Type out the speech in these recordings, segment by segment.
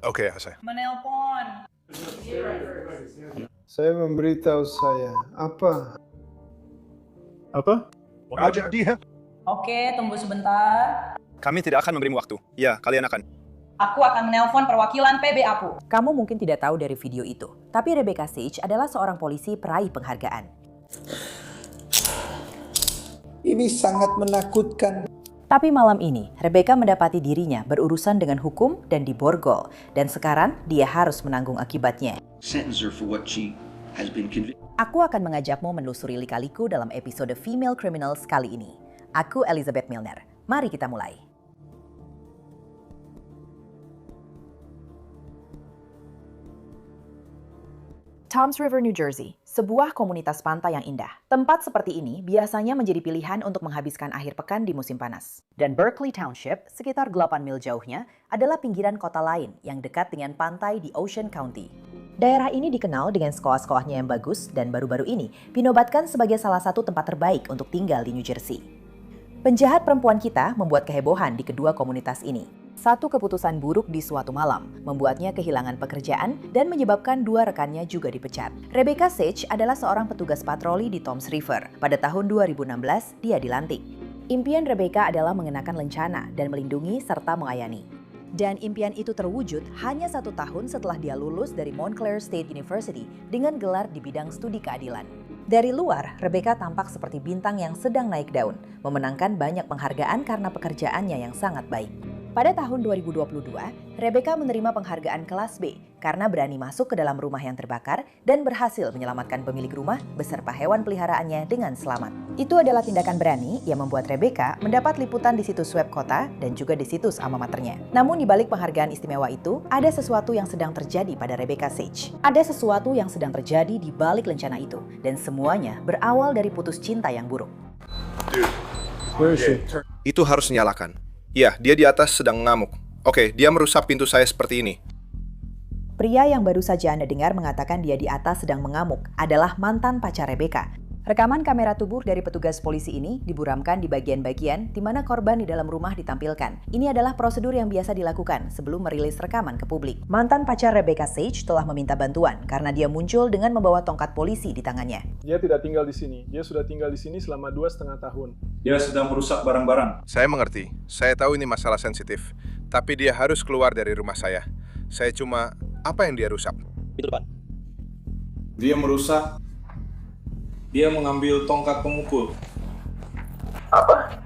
Oke, saya. Menelpon. Saya memberitahu saya. Apa? Apa? Ajak dia. Oke, tunggu sebentar. Kami tidak akan memberimu waktu. Ya, kalian akan. Aku akan menelpon perwakilan PB aku. Kamu mungkin tidak tahu dari video itu, tapi Rebecca Sage adalah seorang polisi peraih penghargaan. Ini sangat menakutkan. Tapi malam ini, Rebecca mendapati dirinya berurusan dengan hukum dan diborgol, dan sekarang dia harus menanggung akibatnya. Sentence her for what she has been convicted. Aku akan mengajakmu menelusuri lika-liku dalam episode Female Criminals kali ini. Aku Elizabeth Milner. Mari kita mulai. Toms River, New Jersey, sebuah komunitas pantai yang indah. Tempat seperti ini biasanya menjadi pilihan untuk menghabiskan akhir pekan di musim panas. Dan Berkeley Township, sekitar 8 mil jauhnya, adalah pinggiran kota lain yang dekat dengan pantai di Ocean County. Daerah ini dikenal dengan sekolah-sekolahnya yang bagus dan baru-baru ini dinobatkan sebagai salah satu tempat terbaik untuk tinggal di New Jersey. Penjahat perempuan kita membuat kehebohan di kedua komunitas ini. Satu keputusan buruk di suatu malam membuatnya kehilangan pekerjaan dan menyebabkan dua rekannya juga dipecat. Rebecca Sage adalah seorang petugas patroli di Toms River. Pada tahun 2016, dia dilantik. Impian Rebecca adalah mengenakan lencana dan melindungi serta melayani. Dan impian itu terwujud hanya 1 tahun setelah dia lulus dari Montclair State University dengan gelar di bidang studi keadilan. Dari luar, Rebecca tampak seperti bintang yang sedang naik daun, memenangkan banyak penghargaan karena pekerjaannya yang sangat baik. Pada tahun 2022, Rebecca menerima penghargaan kelas B karena berani masuk ke dalam rumah yang terbakar dan berhasil menyelamatkan pemilik rumah beserta hewan peliharaannya dengan selamat. Itu adalah tindakan berani yang membuat Rebecca mendapat liputan di situs web kota dan juga di situs alma maternya. Namun di balik penghargaan istimewa itu, ada sesuatu yang sedang terjadi pada Rebecca Sage. Ada sesuatu yang sedang terjadi di balik lencana itu, dan semuanya berawal dari putus cinta yang buruk. Where is she? Itu harus nyalakan. Ya, dia di atas sedang ngamuk. Oke, dia merusak pintu saya seperti ini. Pria yang baru saja Anda dengar mengatakan dia di atas sedang mengamuk adalah mantan pacar Rebecca. Rekaman kamera tubuh dari petugas polisi ini diburamkan di bagian-bagian di mana korban di dalam rumah ditampilkan. Ini adalah prosedur yang biasa dilakukan sebelum merilis rekaman ke publik. Mantan pacar Rebecca Sage telah meminta bantuan karena dia muncul dengan membawa tongkat polisi di tangannya. Dia tidak tinggal di sini. Dia sudah tinggal di sini selama 2,5 tahun. Dia sedang merusak barang-barang. Saya mengerti. Saya tahu ini masalah sensitif. Tapi dia harus keluar dari rumah saya. Saya cuma... Apa yang dia rusak? Itu depan. Dia merusak. Dia mengambil tongkat pemukul. Apa?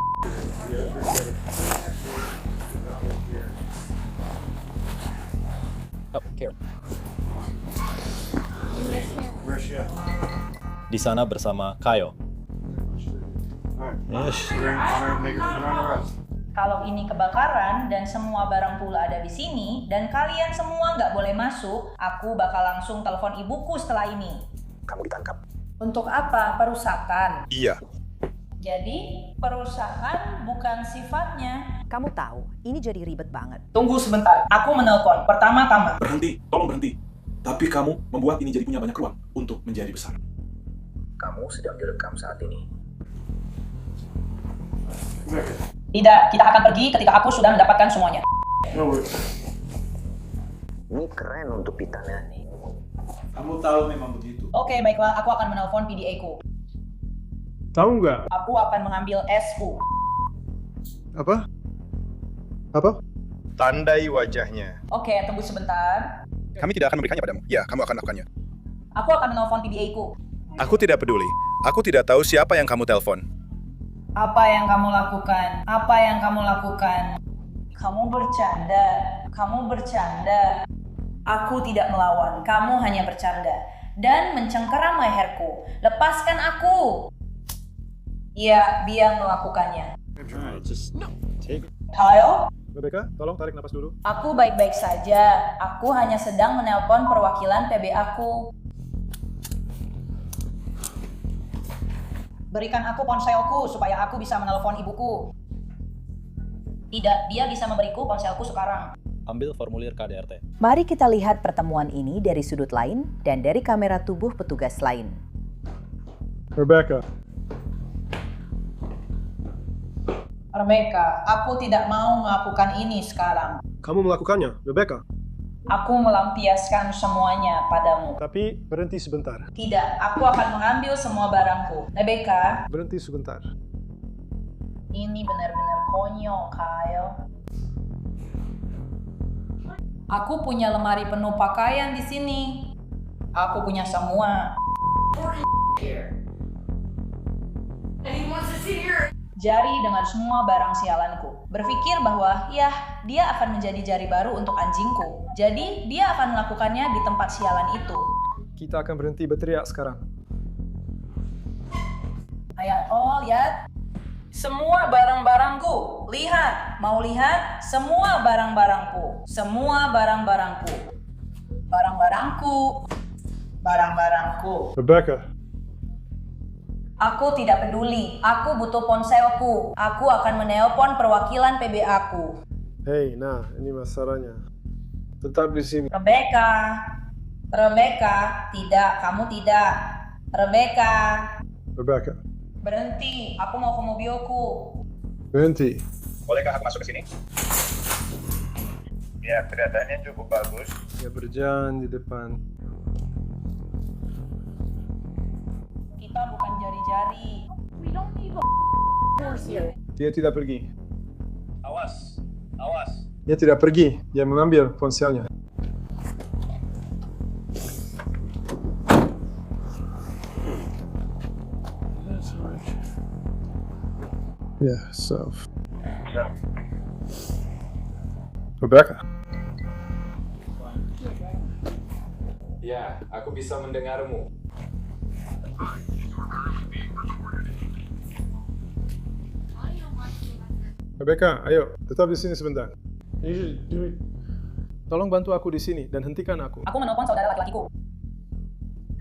Di sana bersama Kayo. Kalau ini kebakaran dan semua barang pula ada di sini dan kalian semua nggak boleh masuk, aku bakal langsung telepon ibuku setelah ini. Kamu ditangkap. Untuk apa? Perusakan. Iya. Jadi, perusakan bukan sifatnya. Kamu tahu, ini jadi ribet banget. Tunggu sebentar, aku menelpon. Pertama-tama. Berhenti, tolong berhenti. Tapi kamu membuat ini jadi punya banyak ruang untuk menjadi besar. Kamu sedang direkam saat ini. Tidak, kita akan pergi ketika aku sudah mendapatkan semuanya. Ini keren untuk ditangani. Kamu tahu memang begitu. Oke, baiklah, aku akan menelpon PDA ku. Tahu nggak? Aku akan mengambil SU. Apa? Apa? Tandai wajahnya. Oke, tunggu sebentar. Kami tidak akan memberikannya padamu. Ya, kamu akan melakukannya. Aku akan menelpon PDA ku. Aku tidak peduli. Aku tidak tahu siapa yang kamu telepon. Apa yang kamu lakukan? Apa yang kamu lakukan? Kamu bercanda. Kamu bercanda. Aku tidak melawan. Kamu hanya bercanda. Dan mencengkeram leherku. Lepaskan aku. Ya, dia melakukannya. Halo? Rebecca, tolong tarik napas dulu. Aku baik-baik saja. Aku hanya sedang menelpon perwakilan PB aku. Berikan aku ponselku supaya aku bisa menelpon ibuku. Tidak, dia bisa memberiku ponselku sekarang. Ambil formulir KDRT. Mari kita lihat pertemuan ini dari sudut lain dan dari kamera tubuh petugas lain. Rebecca, Rebecca, aku tidak mau melakukan ini sekarang. kamu melakukannya, Rebecca. Aku melampiaskan semuanya padamu. Tapi berhenti sebentar. Tidak, aku akan mengambil semua barangku. Rebecca, Berhenti sebentar. ini benar-benar konyol, Kyle. Aku punya lemari penuh pakaian di sini. Aku punya semua. Jari dengan semua barang sialanku. Berpikir bahwa, dia akan menjadi jari baru untuk anjingku. Jadi, dia akan melakukannya di tempat sialan itu. Kita akan berhenti berteriak sekarang. Lihat. Semua barang-barangku. Lihat. Mau lihat? Semua barang-barangku. Semua barang-barangku. Barang-barangku. Barang-barangku. Rebecca, Aku tidak peduli. Aku butuh ponselku. Aku akan menelpon perwakilan PB aku. hey, nah, ini masalahnya. Tetap di sini. Rebecca. Rebecca. Tidak, kamu tidak. Rebecca. Rebecca, Berhenti. Aku mau ke mobilku. berhenti. Bolehkah aku masuk ke sini? Ya, kelihatannya cukup bagus. Ya, berjalan di depan. Kita bukan jari-jari. Dia tidak pergi. Awas, awas. Dia tidak pergi. Dia mengambil ponselnya. Ya, so. Rebecca. Ya, aku bisa mendengarmu. Rebecca, ayo, tetap di sini sebentar. Tolong bantu aku di sini dan hentikan aku. Aku menelpon saudara laki-lakiku.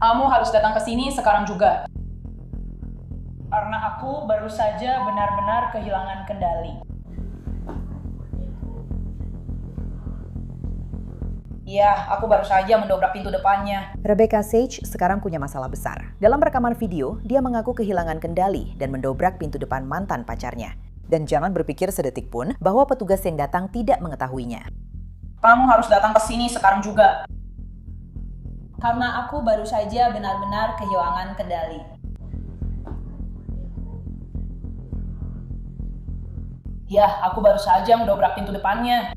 Kamu harus datang ke sini sekarang juga. Karena aku baru saja benar-benar kehilangan kendali. Iya, aku baru saja mendobrak pintu depannya. Rebecca Sage sekarang punya masalah besar. Dalam rekaman video, dia mengaku kehilangan kendali dan mendobrak pintu depan mantan pacarnya. Dan jangan berpikir sedetik pun bahwa petugas yang datang tidak mengetahuinya. Kamu harus datang ke sini sekarang juga. Karena aku baru saja benar-benar kehilangan kendali. Ya, aku baru saja mendobrak pintu depannya.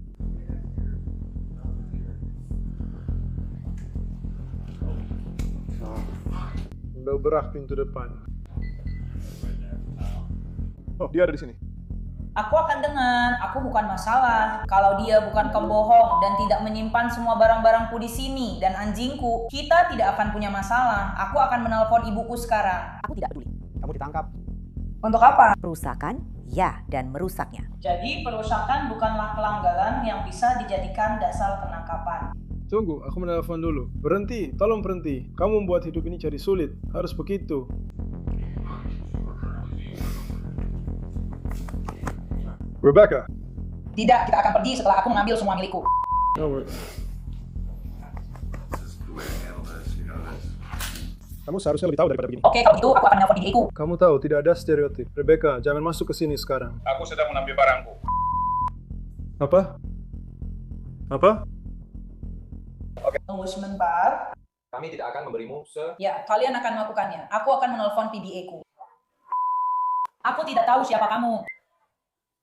Dobrak pintu depan. Oh, dia ada di sini. Aku akan dengar, aku bukan masalah. Kalau dia bukan pembohong dan tidak menyimpan semua barang-barangku di sini dan anjingku, kita tidak akan punya masalah. Aku akan menelpon ibuku sekarang. Aku tidak peduli. Kamu ditangkap. Untuk apa? Perusakan, ya, dan merusaknya. Jadi perusakan bukanlah pelanggaran yang bisa dijadikan dasar penangkapan. Tunggu, aku menelpon dulu. Berhenti, tolong berhenti. Kamu membuat hidup ini jadi sulit. Harus begitu. Rebecca. Tidak, kita akan pergi setelah aku mengambil semua milikku. No worries. Kamu seharusnya lebih tahu daripada begini. Oke, kalau gitu aku akan nelpon ibuku. Kamu tahu, tidak ada stereotip. Rebecca, jangan masuk ke sini sekarang. Aku sedang mengambil barangku. Apa? Apa? Tunggu sebentar. Kami tidak akan memberimu Ya, kalian akan melakukannya. Aku akan menelpon PDA-ku. Aku tidak tahu siapa kamu.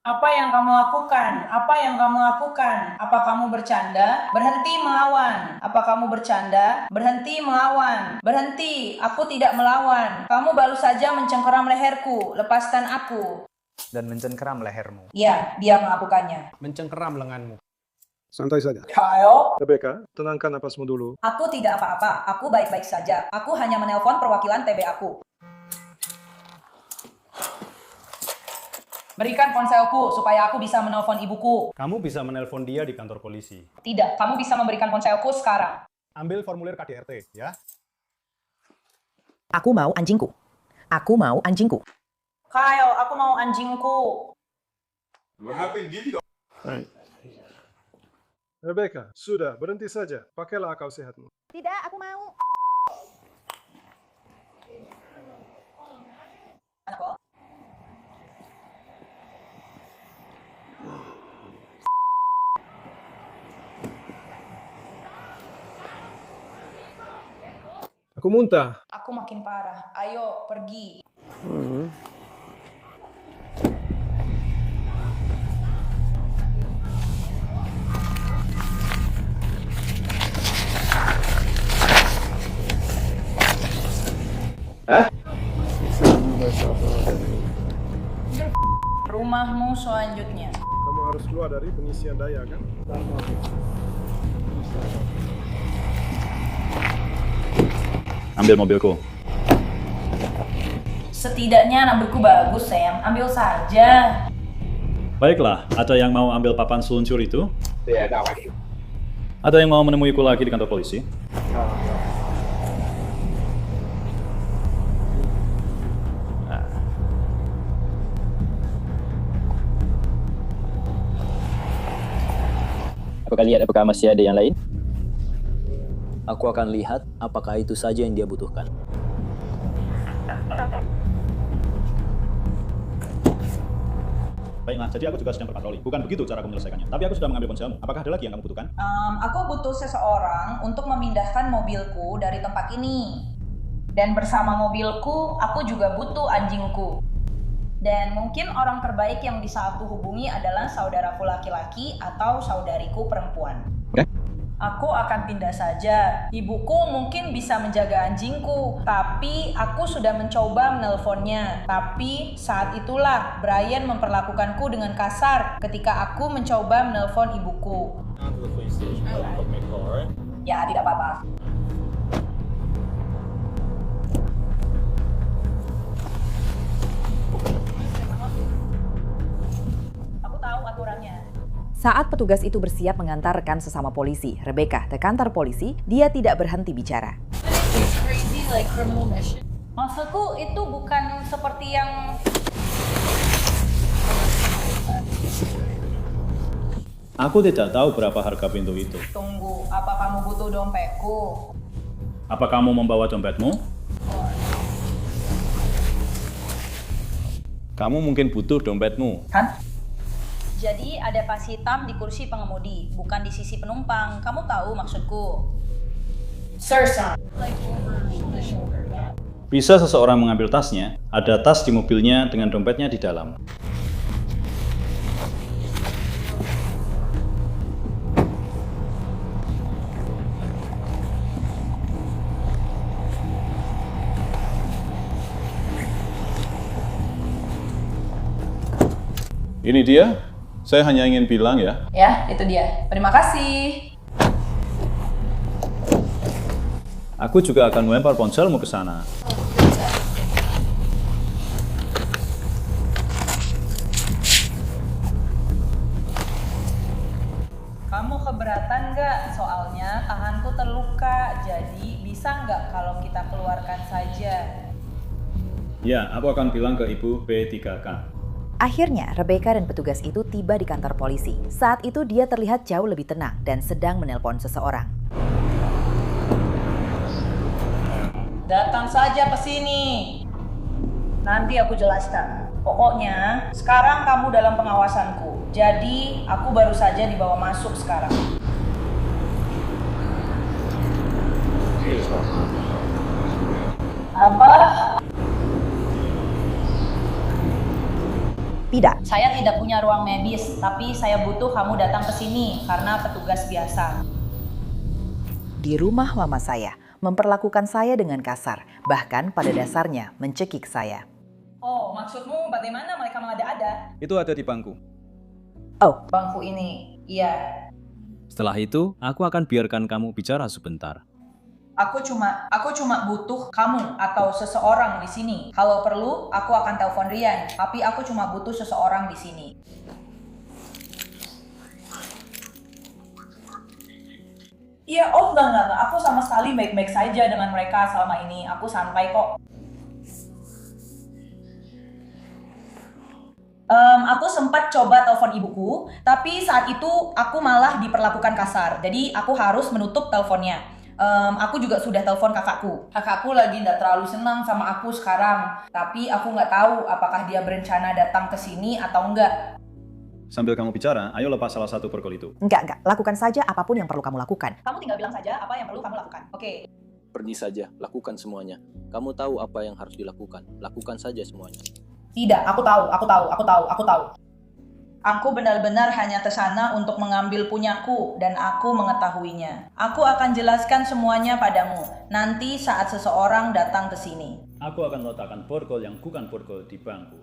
Apa yang kamu lakukan? Apa yang kamu lakukan? Apa kamu bercanda? Berhenti melawan. Apa kamu bercanda? Berhenti melawan. Berhenti. Aku tidak melawan. Kamu baru saja mencengkeram leherku. Lepaskan aku. Dan mencengkeram lehermu. Ya, dia melakukannya. Mencengkeram lenganmu. Santai saja. Kyle? Rebecca, tenangkan napasmu dulu. Aku tidak apa-apa. Aku baik-baik saja. Aku hanya menelpon perwakilan TB aku. Berikan ponselku supaya aku bisa menelpon ibuku. Kamu bisa menelpon dia di kantor polisi. Tidak, kamu bisa memberikan ponselku sekarang. Ambil formulir KDRT, ya. Aku mau anjingku. Aku mau anjingku. Kyle, aku mau anjingku. Right. Rebecca, sudah, berhenti saja. Pakailah akal sehatmu. Tidak, aku mau. Aku muntah. Aku makin parah. Ayo, pergi. Rumahmu selanjutnya. Kamu harus keluar dari pengisian daya, kan? Ambil mobilku. Setidaknya mobilku bagus, Sam. Ambil saja. Baiklah, ada yang mau ambil papan seluncur itu? Tidak. Ada yang mau menemuiku lagi di kantor polisi? Apakah lihat apakah masih ada yang lain? Aku akan lihat apakah itu saja yang dia butuhkan. Baiklah, jadi aku juga sedang berpatroli. Bukan begitu cara aku menyelesaikannya. Tapi aku sudah mengambil ponselmu. Apakah ada lagi yang kamu butuhkan? Aku butuh seseorang untuk memindahkan mobilku dari tempat ini. Dan bersama mobilku, aku juga butuh anjingku. Dan mungkin orang terbaik yang bisa aku hubungi adalah saudaraku laki-laki atau saudariku perempuan. Oke. Aku akan pindah saja. Ibuku mungkin bisa menjaga anjingku, tapi aku sudah mencoba menelponnya. Tapi saat itulah Brian memperlakukanku dengan kasar ketika aku mencoba menelpon ibuku. Ya, tidak apa-apa. Aku tahu aturannya. Saat petugas itu bersiap mengantar rekan sesama polisi, Rebecca, ke kantor polisi, dia tidak berhenti bicara. Maksudku itu bukan seperti yang... Aku tidak tahu berapa harga pintu itu. Tunggu, apa kamu butuh dompetku? Apa kamu membawa dompetmu? Kamu mungkin butuh dompetmu. Kan? Jadi ada tas hitam di kursi pengemudi, bukan di sisi penumpang. Kamu tahu maksudku? Sir. Bisa seseorang mengambil tasnya, ada tas di mobilnya dengan dompetnya di dalam. Ini dia. Saya hanya ingin bilang ya. Ya, itu dia. Terima kasih. Aku juga akan melempar ponselmu ke sana. Kamu keberatan nggak? Soalnya tanganku terluka. Jadi bisa nggak kalau kita keluarkan saja? Ya, aku akan bilang ke Ibu P3K. Akhirnya, Rebecca dan petugas itu tiba di kantor polisi. Saat itu dia terlihat jauh lebih tenang dan sedang menelpon seseorang. Datang saja ke sini. Nanti aku jelaskan. Pokoknya, sekarang kamu dalam pengawasanku. Jadi, aku baru saja dibawa masuk sekarang. Apa? Tidak. Saya tidak punya ruang medis, tapi saya butuh kamu datang ke sini karena petugas biasa. Di rumah mama saya, memperlakukan saya dengan kasar, bahkan pada dasarnya mencekik saya. Oh, maksudmu bagaimana mereka mengada-ada? Itu ada di bangku. Oh, Bangku ini, iya. Setelah itu, aku akan biarkan kamu bicara sebentar. Aku cuma butuh kamu atau seseorang di sini. Kalau perlu, aku akan telepon Rian. Tapi aku cuma butuh seseorang di sini. Iya, enggak. Aku sama sekali baik-baik saja dengan mereka selama ini. Aku santai kok. Aku sempat coba telepon ibuku, tapi saat itu aku malah diperlakukan kasar. Jadi aku harus menutup teleponnya. Aku juga sudah telepon kakakku. Kakakku lagi nggak terlalu senang sama aku sekarang. Tapi aku nggak tahu apakah dia berencana datang ke sini atau enggak. Sambil kamu bicara, ayo lepas salah satu pergol itu. Enggak. Lakukan saja apapun yang perlu kamu lakukan. Kamu tinggal bilang saja apa yang perlu kamu lakukan. Oke. Pergi saja, lakukan semuanya. Kamu tahu apa yang harus dilakukan. Lakukan saja semuanya. Tidak, aku tahu. Aku benar-benar hanya ke sana untuk mengambil punyaku dan aku mengetahuinya. Aku akan jelaskan semuanya padamu nanti saat seseorang datang ke sini. Aku akan letakkan borgol yang bukan borgol di bangku.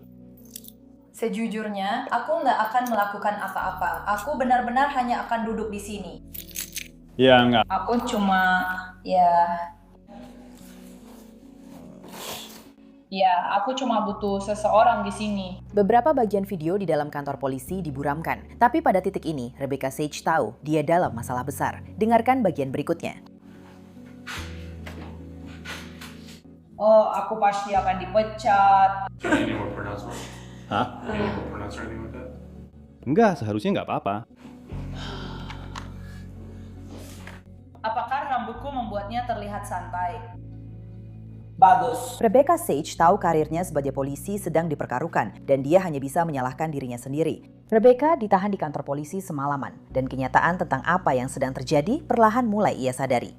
Sejujurnya, aku nggak akan melakukan apa-apa. Aku benar-benar hanya akan duduk di sini. Ya, enggak. Aku cuma, aku cuma butuh seseorang di sini. Beberapa bagian video di dalam kantor polisi diburamkan. Tapi pada titik ini, Rebecca Sage tahu dia dalam masalah besar. Dengarkan bagian berikutnya. Oh, aku pasti akan dipecat. Hah? Enggak, seharusnya enggak apa-apa. Apakah rambutku membuatnya terlihat santai? Bagus. Rebecca Sage tahu karirnya sebagai polisi sedang diperkarukan dan dia hanya bisa menyalahkan dirinya sendiri. Rebecca ditahan di kantor polisi semalaman dan kenyataan tentang apa yang sedang terjadi perlahan mulai ia sadari.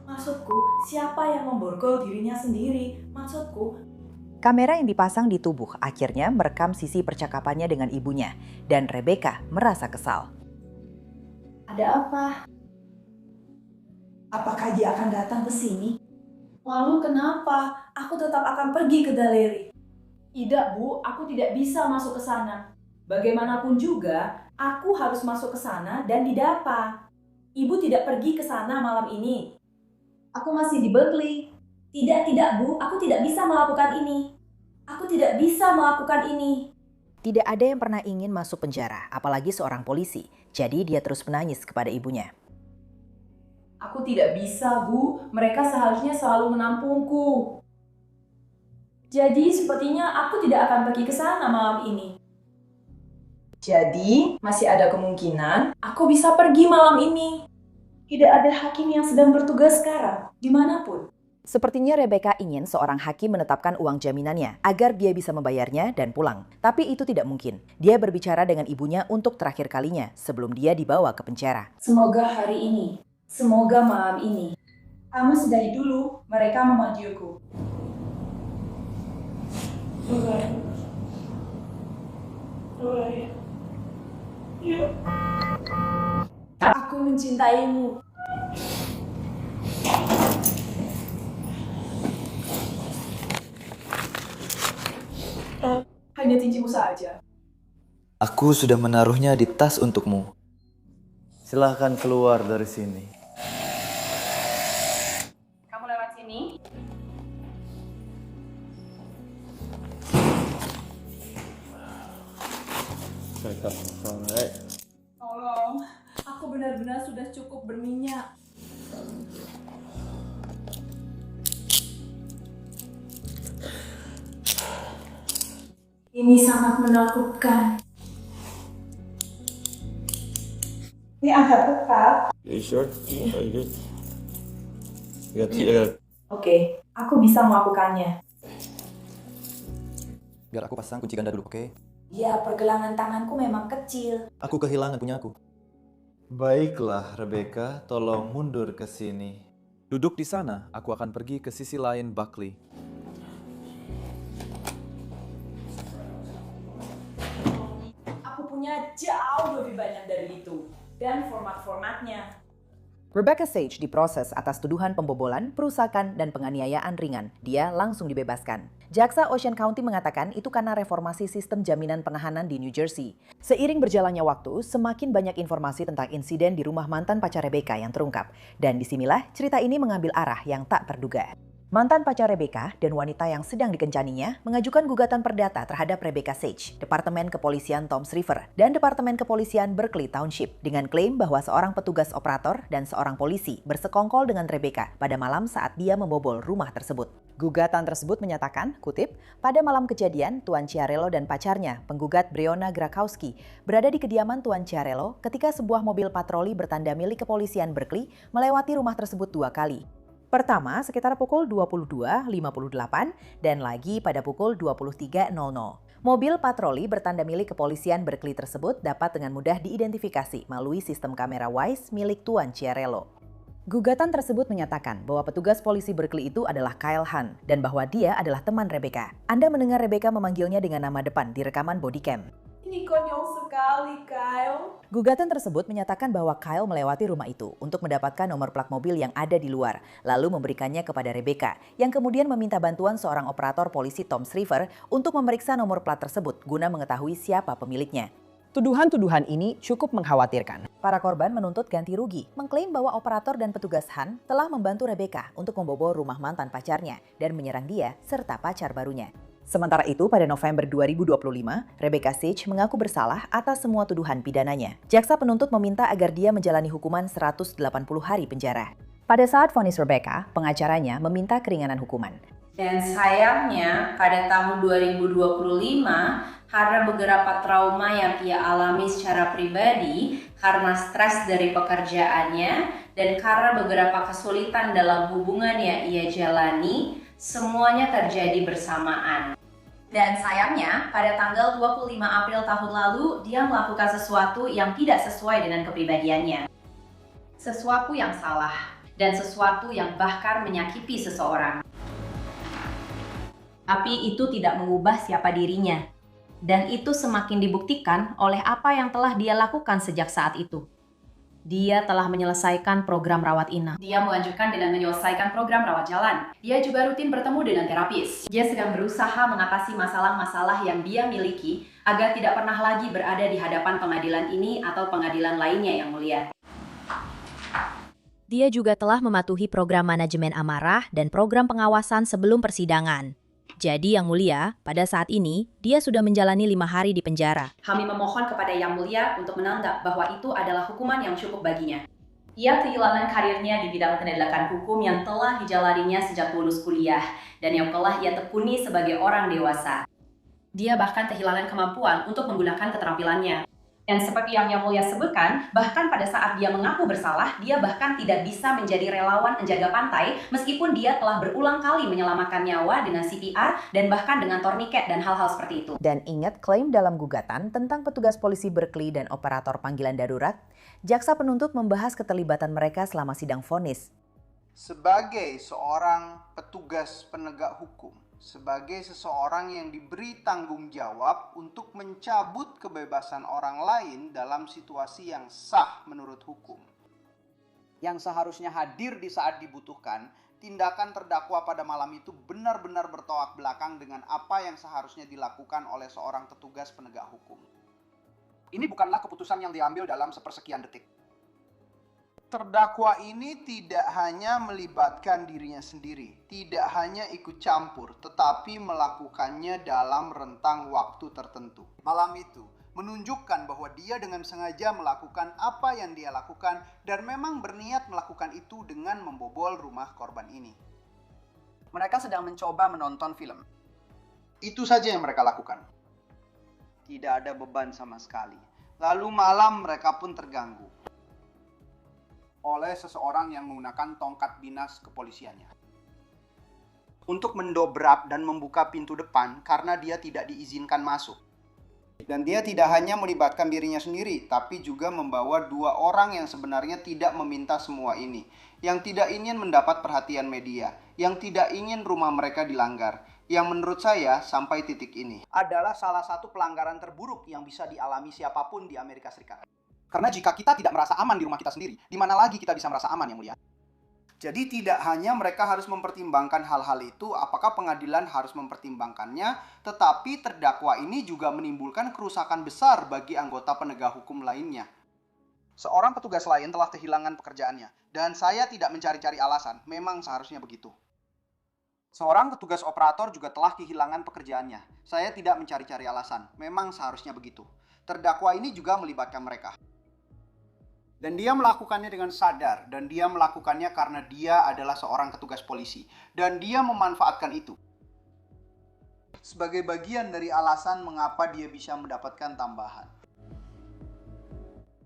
Maksudku, siapa yang memborgol dirinya sendiri? Maksudku, Kamera yang dipasang di tubuh akhirnya merekam sisi percakapannya dengan ibunya dan Rebecca merasa kesal. ada apa? Apakah dia akan datang ke sini? Lalu kenapa? Aku tetap akan pergi ke galeri. Tidak, Bu, aku tidak bisa masuk ke sana. Bagaimanapun juga, aku harus masuk ke sana dan didapa. Ibu tidak pergi ke sana malam ini. Aku masih di Berkeley. Tidak, Bu, aku tidak bisa melakukan ini. Aku tidak bisa melakukan ini. Tidak ada yang pernah ingin masuk penjara, apalagi seorang polisi. Jadi dia terus menangis kepada ibunya. Aku tidak bisa, Bu. Mereka seharusnya selalu menampungku. Jadi sepertinya aku tidak akan pergi ke sana malam ini. Jadi masih ada kemungkinan aku bisa pergi malam ini. Tidak ada hakim yang sedang bertugas sekarang, dimanapun. Sepertinya Rebecca ingin seorang hakim menetapkan uang jaminannya agar dia bisa membayarnya dan pulang. Tapi itu tidak mungkin. Dia berbicara dengan ibunya untuk terakhir kalinya sebelum dia dibawa ke penjara. Semoga hari ini, semoga malam ini. Kamu sedari dulu mereka memajuku. Aku mencintaimu. Hanya cincimu saja. Aku sudah menaruhnya di tas untukmu. Silahkan keluar dari sini. Kamu lewat sini? Tolong, aku benar-benar sudah cukup berminyak. Ini sangat menakutkan. Ini agak ketat. Oke, aku bisa melakukannya. Biar aku pasang kunci ganda dulu, oke? Ya, pergelangan tanganku memang kecil. Aku kehilangan punyaku. Baiklah, Rebecca, tolong mundur ke sini. Duduk di sana, aku akan pergi ke sisi lain Buckley. Aku punya jauh lebih banyak dari itu. Dan format-formatnya. Rebecca Sage diproses atas tuduhan pembobolan, perusakan, dan penganiayaan ringan. Dia langsung dibebaskan. Jaksa Ocean County mengatakan itu karena reformasi sistem jaminan penahanan di New Jersey. Seiring berjalannya waktu, semakin banyak informasi tentang insiden di rumah mantan pacar Rebecca yang terungkap. Dan disinilah cerita ini mengambil arah yang tak terduga. Mantan pacar Rebecca dan wanita yang sedang dikencaninya mengajukan gugatan perdata terhadap Rebecca Sage, Departemen Kepolisian Toms River, dan Departemen Kepolisian Berkeley Township dengan klaim bahwa seorang petugas operator dan seorang polisi bersekongkol dengan Rebecca pada malam saat dia membobol rumah tersebut. Gugatan tersebut menyatakan, kutip, pada malam kejadian, Tuan Ciarello dan pacarnya, penggugat Breonna Grakowski, berada di kediaman Tuan Ciarello ketika sebuah mobil patroli bertanda milik kepolisian Berkeley melewati rumah tersebut 2 kali. Pertama sekitar pukul 22.58 dan lagi pada pukul 23.00. Mobil patroli bertanda milik kepolisian Berkeley tersebut dapat dengan mudah diidentifikasi melalui sistem kamera WISE milik Tuan Chiarello. Gugatan tersebut menyatakan bahwa petugas polisi Berkeley itu adalah Kyle Hunt dan bahwa dia adalah teman Rebecca. Anda mendengar Rebecca memanggilnya dengan nama depan di rekaman bodycam. Ini konyol sekali, Kyle. Gugatan tersebut menyatakan bahwa Kyle melewati rumah itu untuk mendapatkan nomor plat mobil yang ada di luar, lalu memberikannya kepada Rebecca, yang kemudian meminta bantuan seorang operator polisi Tom Shriver untuk memeriksa nomor plat tersebut guna mengetahui siapa pemiliknya. Tuduhan-tuduhan ini cukup mengkhawatirkan. Para korban menuntut ganti rugi, mengklaim bahwa operator dan petugas Han telah membantu Rebecca untuk membobol rumah mantan pacarnya dan menyerang dia serta pacar barunya. Sementara itu, pada November 2025, Rebecca Sage mengaku bersalah atas semua tuduhan pidananya. Jaksa penuntut meminta agar dia menjalani hukuman 180 hari penjara. Pada saat vonis Rebecca, pengacaranya meminta keringanan hukuman. Dan sayangnya, pada tahun 2025, karena beberapa trauma yang ia alami secara pribadi, karena stres dari pekerjaannya, dan karena beberapa kesulitan dalam hubungan yang ia jalani, semuanya terjadi bersamaan. Dan sayangnya, pada tanggal 25 April tahun lalu, dia melakukan sesuatu yang tidak sesuai dengan kepribadiannya. Sesuatu yang salah, dan sesuatu yang bahkan menyakiti seseorang. Tapi itu tidak mengubah siapa dirinya. Dan itu semakin dibuktikan oleh apa yang telah dia lakukan sejak saat itu. Dia telah menyelesaikan program rawat inap. Dia melanjutkan dengan menyelesaikan program rawat jalan. Dia juga rutin bertemu dengan terapis. Dia sedang berusaha mengatasi masalah-masalah yang dia miliki agar tidak pernah lagi berada di hadapan pengadilan ini atau pengadilan lainnya yang mulia. Dia juga telah mematuhi program manajemen amarah dan program pengawasan sebelum persidangan. Jadi Yang Mulia, pada saat ini, dia sudah menjalani 5 hari di penjara. Kami memohon kepada Yang Mulia untuk menanggap bahwa itu adalah hukuman yang cukup baginya. Ia kehilangan karirnya di bidang penegakan hukum yang telah dijalaninya sejak lulus kuliah, dan yang telah ia tekuni sebagai orang dewasa. Dia bahkan kehilangan kemampuan untuk menggunakan keterampilannya. Dan seperti yang Yang Mulia sebutkan, bahkan pada saat dia mengaku bersalah, dia bahkan tidak bisa menjadi relawan penjaga pantai meskipun dia telah berulang kali menyelamatkan nyawa dengan CPR dan bahkan dengan torniket dan hal-hal seperti itu. Dan ingat klaim dalam gugatan tentang petugas polisi Berkeley dan operator panggilan darurat, jaksa penuntut membahas keterlibatan mereka selama sidang vonis. Sebagai seorang petugas penegak hukum, sebagai seseorang yang diberi tanggung jawab untuk mencabut kebebasan orang lain dalam situasi yang sah menurut hukum, yang seharusnya hadir di saat dibutuhkan, tindakan terdakwa pada malam itu benar-benar bertolak belakang dengan apa yang seharusnya dilakukan oleh seorang petugas penegak hukum. Ini bukanlah keputusan yang diambil dalam sepersekian detik. Terdakwa ini tidak hanya melibatkan dirinya sendiri, tidak hanya ikut campur, tetapi melakukannya dalam rentang waktu tertentu. Malam itu menunjukkan bahwa dia dengan sengaja melakukan apa yang dia lakukan dan memang berniat melakukan itu dengan membobol rumah korban ini. Mereka sedang mencoba menonton film. Itu saja yang mereka lakukan. Tidak ada beban sama sekali. Lalu malam mereka pun terganggu oleh seseorang yang menggunakan tongkat dinas kepolisiannya untuk mendobrak dan membuka pintu depan karena dia tidak diizinkan masuk. Dan dia tidak hanya melibatkan dirinya sendiri, tapi juga membawa 2 orang yang sebenarnya tidak meminta semua ini, yang tidak ingin mendapat perhatian media, yang tidak ingin rumah mereka dilanggar, yang menurut saya sampai titik ini adalah salah satu pelanggaran terburuk yang bisa dialami siapapun di Amerika Serikat. Karena jika kita tidak merasa aman di rumah kita sendiri, di mana lagi kita bisa merasa aman, Yang Mulia? Jadi tidak hanya mereka harus mempertimbangkan hal-hal itu, apakah pengadilan harus mempertimbangkannya, tetapi terdakwa ini juga menimbulkan kerusakan besar bagi anggota penegak hukum lainnya. Seorang petugas lain telah kehilangan pekerjaannya, dan saya tidak mencari-cari alasan, memang seharusnya begitu. Seorang petugas operator juga telah kehilangan pekerjaannya. Saya tidak mencari-cari alasan, memang seharusnya begitu. Terdakwa ini juga melibatkan mereka. Dan dia melakukannya dengan sadar, dan dia melakukannya karena dia adalah seorang petugas polisi. Dan dia memanfaatkan itu sebagai bagian dari alasan mengapa dia bisa mendapatkan tambahan.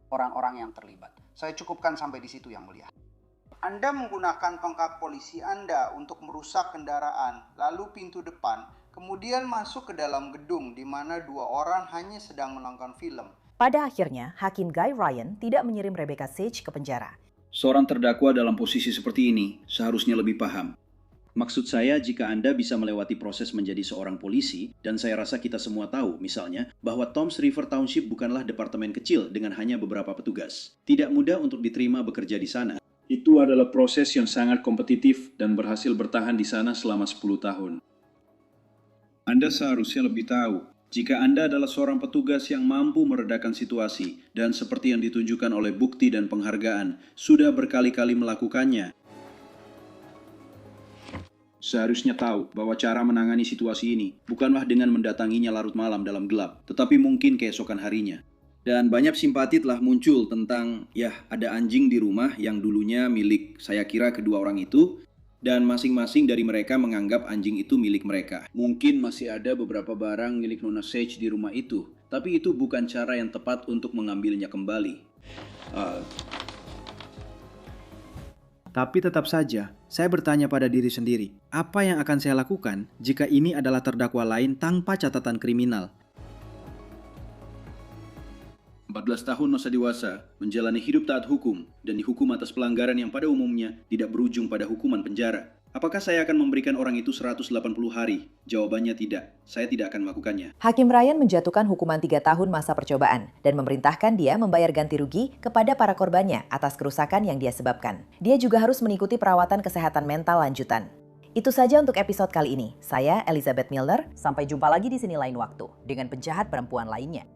Orang-orang yang terlibat. Saya cukupkan sampai di situ, Yang Mulia. Anda menggunakan tongkat polisi Anda untuk merusak kendaraan, lalu pintu depan, Kemudian masuk ke dalam gedung di mana dua orang hanya sedang menonton film. Pada akhirnya, Hakim Guy Ryan tidak mengirim Rebecca Sage ke penjara. Seorang terdakwa dalam posisi seperti ini seharusnya lebih paham. Maksud saya, jika Anda bisa melewati proses menjadi seorang polisi, dan saya rasa kita semua tahu, misalnya, bahwa Toms River Township bukanlah departemen kecil dengan hanya beberapa petugas. Tidak mudah untuk diterima bekerja di sana. Itu adalah proses yang sangat kompetitif dan berhasil bertahan di sana selama 10 tahun. Anda seharusnya lebih tahu, jika Anda adalah seorang petugas yang mampu meredakan situasi, dan seperti yang ditunjukkan oleh bukti dan penghargaan, sudah berkali-kali melakukannya, seharusnya tahu bahwa cara menangani situasi ini bukanlah dengan mendatanginya larut malam dalam gelap, tetapi mungkin keesokan harinya. Dan banyak simpati telah muncul tentang, ada anjing di rumah yang dulunya milik saya kira kedua orang itu, dan masing-masing dari mereka menganggap anjing itu milik mereka. Mungkin masih ada beberapa barang milik Nona Sage di rumah itu, tapi itu bukan cara yang tepat untuk mengambilnya kembali. Tapi tetap saja, saya bertanya pada diri sendiri, apa yang akan saya lakukan jika ini adalah terdakwa lain tanpa catatan kriminal? 14 tahun masa dewasa, menjalani hidup taat hukum, dan dihukum atas pelanggaran yang pada umumnya tidak berujung pada hukuman penjara. Apakah saya akan memberikan orang itu 180 hari? Jawabannya tidak. Saya tidak akan melakukannya. Hakim Ryan menjatuhkan hukuman 3 tahun masa percobaan dan memerintahkan dia membayar ganti rugi kepada para korbannya atas kerusakan yang dia sebabkan. Dia juga harus mengikuti perawatan kesehatan mental lanjutan. Itu saja untuk episode kali ini. Saya Elizabeth Milner. Sampai jumpa lagi di sini lain waktu dengan penjahat perempuan lainnya.